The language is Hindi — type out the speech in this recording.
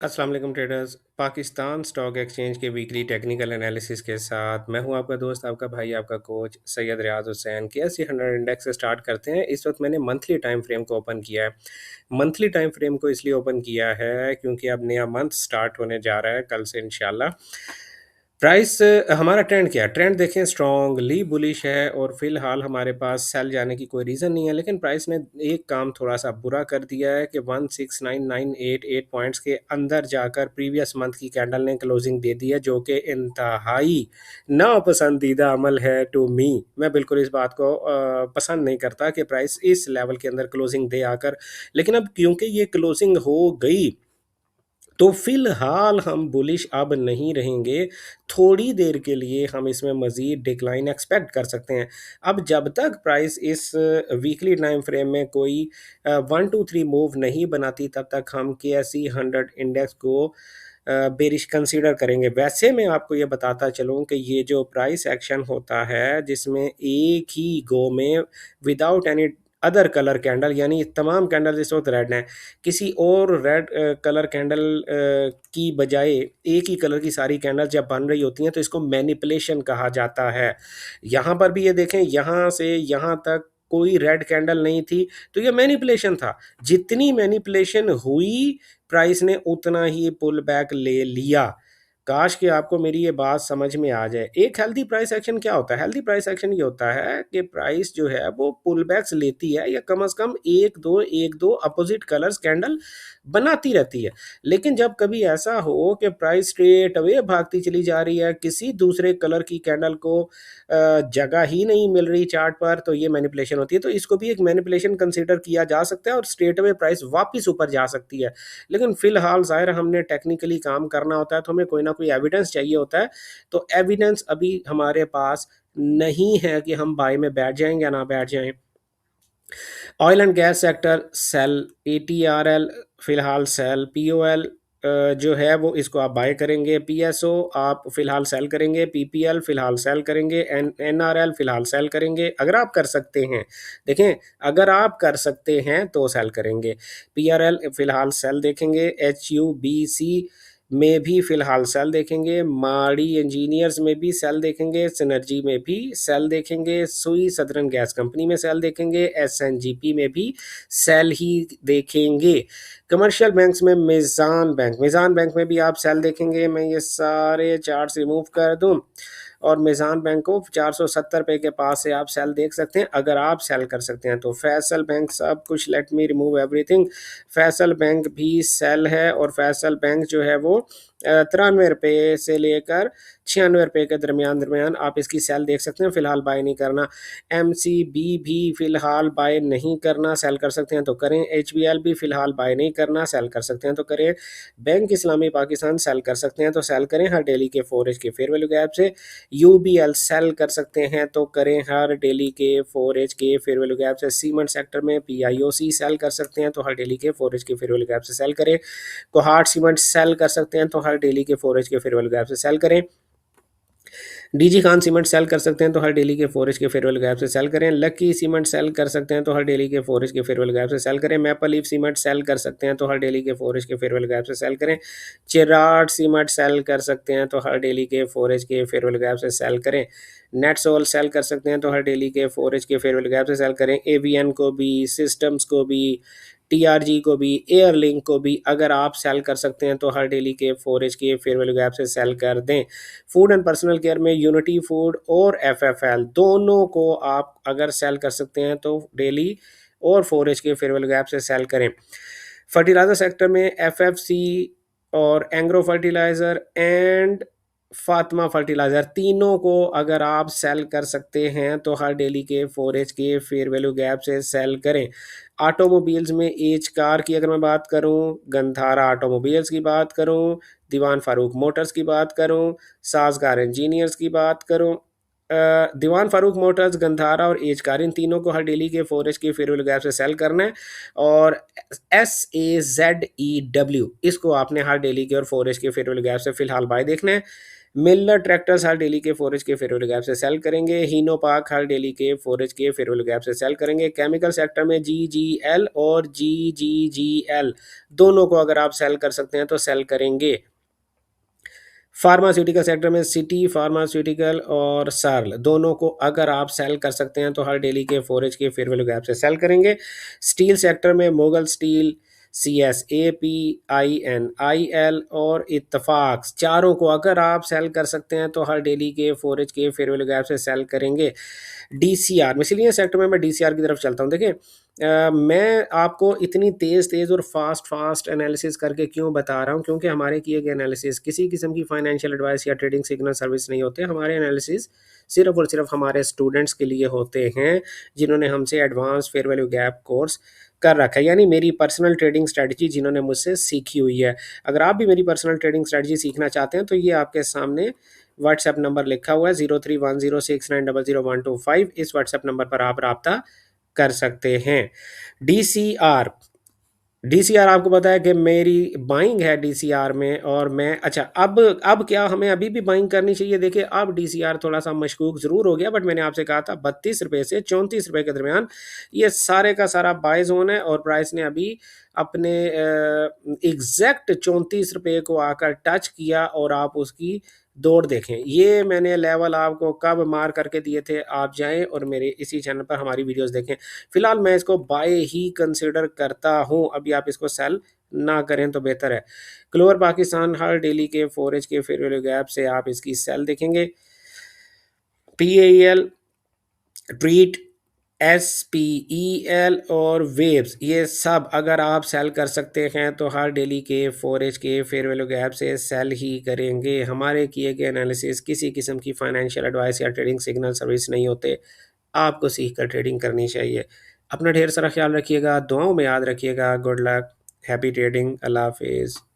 अस्सलाम वालेकुम ट्रेडर्स। पाकिस्तान स्टॉक एक्सचेंज के वीकली टेक्निकल एनालिसिस के साथ मैं हूं आपका दोस्त, आपका भाई, आपका कोच सैयद रियाज हुसैन। KSE 100 इंडेक्स से स्टार्ट करते हैं। इस वक्त मैंने मंथली टाइम फ्रेम को ओपन किया है। मंथली टाइम फ्रेम को इसलिए ओपन किया है क्योंकि अब नया मंथ स्टार्ट होने जा रहा है कल से इंशाल्लाह। प्राइस हमारा ट्रेंड क्या है? ट्रेंड देखें, स्ट्रॉन्गली बुलिश है और फिलहाल हमारे पास सेल जाने की कोई रीज़न नहीं है। लेकिन प्राइस ने एक काम थोड़ा सा बुरा कर दिया है कि 169,988 पॉइंट्स के अंदर जाकर प्रीवियस मंथ की कैंडल ने क्लोजिंग दे दी है, जो कि इंतहाई नापसंदीदा अमल है टू मी। मैं बिल्कुल इस बात को पसंद नहीं करता कि प्राइस इस लेवल के अंदर क्लोजिंग दे आकर। लेकिन अब क्योंकि ये क्लोजिंग हो गई तो फिलहाल हम बुलिश अब नहीं रहेंगे। थोड़ी देर के लिए हम इसमें मज़ीद डिक्लाइन एक्सपेक्ट कर सकते हैं। अब जब तक प्राइस इस वीकली टाइम फ्रेम में कोई 1 2 3 मूव नहीं बनाती, तब तक हम KSE 100 इंडेक्स को बेरिश कंसीडर करेंगे। वैसे मैं आपको ये बताता चलूँ कि ये जो प्राइस एक्शन होता है, जिसमें एक ही गो में without any other colour candle, यानी तमाम कैंडल इस वक्त रेड हैं, किसी और रेड कलर कैंडल की बजाय एक ही कलर की सारी कैंडल जब बन रही होती हैं तो इसको मैनिपुलेशन कहा जाता है। यहाँ पर भी ये देखें, यहाँ से यहाँ तक कोई रेड कैंडल नहीं थी, तो ये मैनिपुलेशन था। जितनी मैनिपुलेशन हुई, प्राइस ने उतना ही पुल बैक ले लिया। काश कि आपको मेरी ये बात समझ में आ जाए। एक हेल्दी प्राइस एक्शन क्या होता है? हेल्दी प्राइस एक्शन ये होता है कि प्राइस जो है वो पुल बैक्स लेती है, या कम से कम एक दो अपोजिट कलर्स कैंडल बनाती रहती है। लेकिन जब कभी ऐसा हो कि प्राइस स्ट्रेट अवे भागती चली जा रही है, किसी दूसरे कलर की कैंडल को जगह ही नहीं मिल रही चार्ट पर, तो ये मैनिपुलेशन होती है। तो इसको भी एक मैनिपुलेशन कंसीडर किया जा सकता है और स्ट्रेट अवे प्राइस वापस ऊपर जा सकती है। लेकिन फिलहाल ज़ाहिर हमने टेक्निकली काम करना होता है, तो हमें कोई ना कोई एविडेंस चाहिए होता है। तो एविडेंस अभी हमारे पास नहीं है कि हम बाय में बैठ जाएंगे या ना बैठ जाएं। Oil and gas sector sell, ATRL फिलहाल सेल, POL जो है वो इसको आप बाय करेंगे, PSO आप फिलहाल सेल करेंगे, PPL फिलहाल सेल करेंगे, NRL फिलहाल सेल करेंगे अगर आप कर सकते हैं। देखें, अगर आप कर सकते हैं तो सेल करेंगे। PRL फिलहाल सेल देखेंगे, HUBC में भी फिलहाल सेल देखेंगे, माड़ी इंजीनियर्स में भी सेल देखेंगे, सिनर्जी में भी सेल देखेंगे, सुई सदरन गैस कंपनी में सेल देखेंगे, SNGP में भी सेल ही देखेंगे। कमर्शियल बैंक्स में मिज़ान बैंक में भी आप सेल देखेंगे। मैं ये सारे चार्ट्स रिमूव कर दूं और मिज़ान बैंक को 470 रुपये के पास से आप सेल देख सकते हैं, अगर आप सेल कर सकते हैं तो। फैसल बैंक, सब कुछ, let me remove everything. Faisal bank भी सेल है और फैसल बैंक जो है वो 93 रुपये से लेकर 96 रुपये के दरमियान आप इसकी सेल देख सकते हैं। फिलहाल बाय नहीं करना। MCB भी फिलहाल बाय नहीं करना, सेल कर सकते हैं तो करें। HBL भी फिलहाल बाय नहीं करना, सेल कर सकते हैं तो करें। बैंक इस्लामी पाकिस्तान सेल कर सकते हैं तो सेल करें हर डेली के 4H के फेयर वैल्यू गैप से। UBL सेल कर सकते हैं तो करें हर डेली के 4H के फेयर वैल्यू गैप से। सीमेंट सेक्टर में PIOC सेल कर सकते हैं तो हर डेली के 4H के फेयर वैल्यू गैप से सेल करें। कोहाट सीमेंट सेल कर सकते हैं तो हर डेली के 4H के फेयर वैल्यू गैप से सेल करें। DG खान सीमेंट सेल कर सकते हैं तो हर डेली के 4H के फेयर वैल्यू गैप से सेल करें। लकी सीमेंट सेल कर सकते हैं तो हर डेली के 4H के फेयर वैल्यू गैप से सेल करें। मैपल लीफ सीमेंट सेल कर सकते हैं तो हर डेली के 4H के फेयर वैल्यू गैप से सेल करें। चिराट सीमेंट सेल कर सकते हैं तो हर डेली के 4H के फेयर वैल्यू गैप से सेल करें। नेटसोल सेल कर सकते हैं तो हर डेली के 4H के फेयर वैल्यू गैप से सेल करें। AVN को भी, सिस्टम्स को भी, TRG को भी, एयरलिंक को भी अगर आप सेल कर सकते हैं तो हर डेली के 4H के फेयर वैल्यू गैप से सेल कर दें। फूड एंड पर्सनल केयर में यूनिटी फूड और FFL दोनों को आप अगर सेल कर सकते हैं तो डेली और 4H के फेयर वैल्यू गैप से सेल करें। फर्टिलाइजर सेक्टर में FFC और Engro fertiliser and Fatima fertiliser, तीनों को अगर आप सेल कर सकते हैं तो हर डेली के 4H के फेयर वैल्यू गैप से सेल करें। ऑटोमोबाइल्स में एज कार की अगर मैं बात करूं, गंधारा ऑटोमोबाइल्स की बात करूं, दीवान फारूक मोटर्स की बात करूं, साजगार इंजीनियर्स की बात करूं, दीवान फारूक मोटर्स, गंधारा और एज कार, इन तीनों को हर डेली के 4H के फेयर वैल्यू गैप से सेल करना है। और SAZEW इसको आपने हर डेली के और 4H के फेयर वैल्यू गैप से फिलहाल बाय देखना है। मिल्लर ट्रैक्टर्स हर डेली के फोरेज के फेयर वैल्यू गैप से सेल करेंगे। हीनो पार्क हर डेली के फोरेज के फेयर वैल्यू गैप से सेल करेंगे। केमिकल सेक्टर में GGL और GGGL दोनों को अगर आप सेल कर सकते हैं तो सेल करेंगे। फार्मास्यूटिकल सेक्टर में सिटी फार्मास्यूटिकल और सर्ल दोनों को अगर आप सेल कर सकते हैं तो हर डेली के फोरेज के फेयर वैल्यू गैप से सेल करेंगे। स्टील सेक्टर में मुगल स्टील, CSAPINIL और इत्तफाक चारों को अगर आप सेल कर सकते हैं तो हर डेली के फोरेज के फेयर वैल्यू गैप से सेल करेंगे। DCR मिसलिनियस सेक्टर में मैं DCR की तरफ चलता हूँ। देखिए मैं आपको इतनी तेज़ और फास्ट एनालिसिस करके क्यों बता रहा हूँ, क्योंकि हमारे किए गए एनालिसिस किसी किस्म की फाइनेंशियल एडवाइस या ट्रेडिंग सिग्नल सर्विस नहीं होते। हमारे एनालिसिस सिर्फ और सिर्फ हमारे स्टूडेंट्स के लिए होते हैं जिन्होंने हमसे advance fair value gap course कर रखा है, यानी मेरी पर्सनल ट्रेडिंग स्ट्रेटजी जिन्होंने मुझसे सीखी हुई है। अगर आप भी मेरी पर्सनल ट्रेडिंग स्ट्रेटजी सीखना चाहते हैं तो ये आपके सामने व्हाट्सएप नंबर लिखा हुआ है 031069000125। इस व्हाट्सएप नंबर पर आप राब्ता कर सकते हैं। DCR DCR आपको पता है कि मेरी बाइंग है DCR में, और मैं अच्छा अब क्या हमें अभी भी बाइंग करनी चाहिए? देखिए अब DCR थोड़ा सा मशकूक ज़रूर हो गया, बट मैंने आपसे कहा था 32 रुपये से 34 रुपये के दरमियान ये सारे का सारा बाय जोन है, और प्राइस ने अभी अपने एग्जैक्ट 34 रुपये को आकर टच किया, और आप उसकी दौड़ देखें। ये मैंने लेवल आपको कब मार करके दिए थे, आप जाएं और मेरे इसी चैनल पर हमारी वीडियोस देखें। फिलहाल मैं इसको बाय ही कंसिडर करता हूं, अभी आप इसको सेल ना करें तो बेहतर है। क्लोवर पाकिस्तान हर डेली के फोरेज के फेयर वैल्यू गैप से आप इसकी सेल देखेंगे। PAL, ट्रीट, SPEL और वेव्स ये सब अगर आप सेल कर सकते हैं तो हर डेली के फोरेज के फेयर वैल्यू गैप से सेल ही करेंगे। हमारे किए गए एनालिसिस किसी किस्म की फाइनेंशियल एडवाइस या ट्रेडिंग सिग्नल सर्विस नहीं होते। आपको सीख कर ट्रेडिंग करनी चाहिए। अपना ढेर सारा ख्याल रखिएगा, दुआओं में याद रखिएगा। गुड लक, हैप्पी ट्रेडिंग, अल्लाह हाफिज़।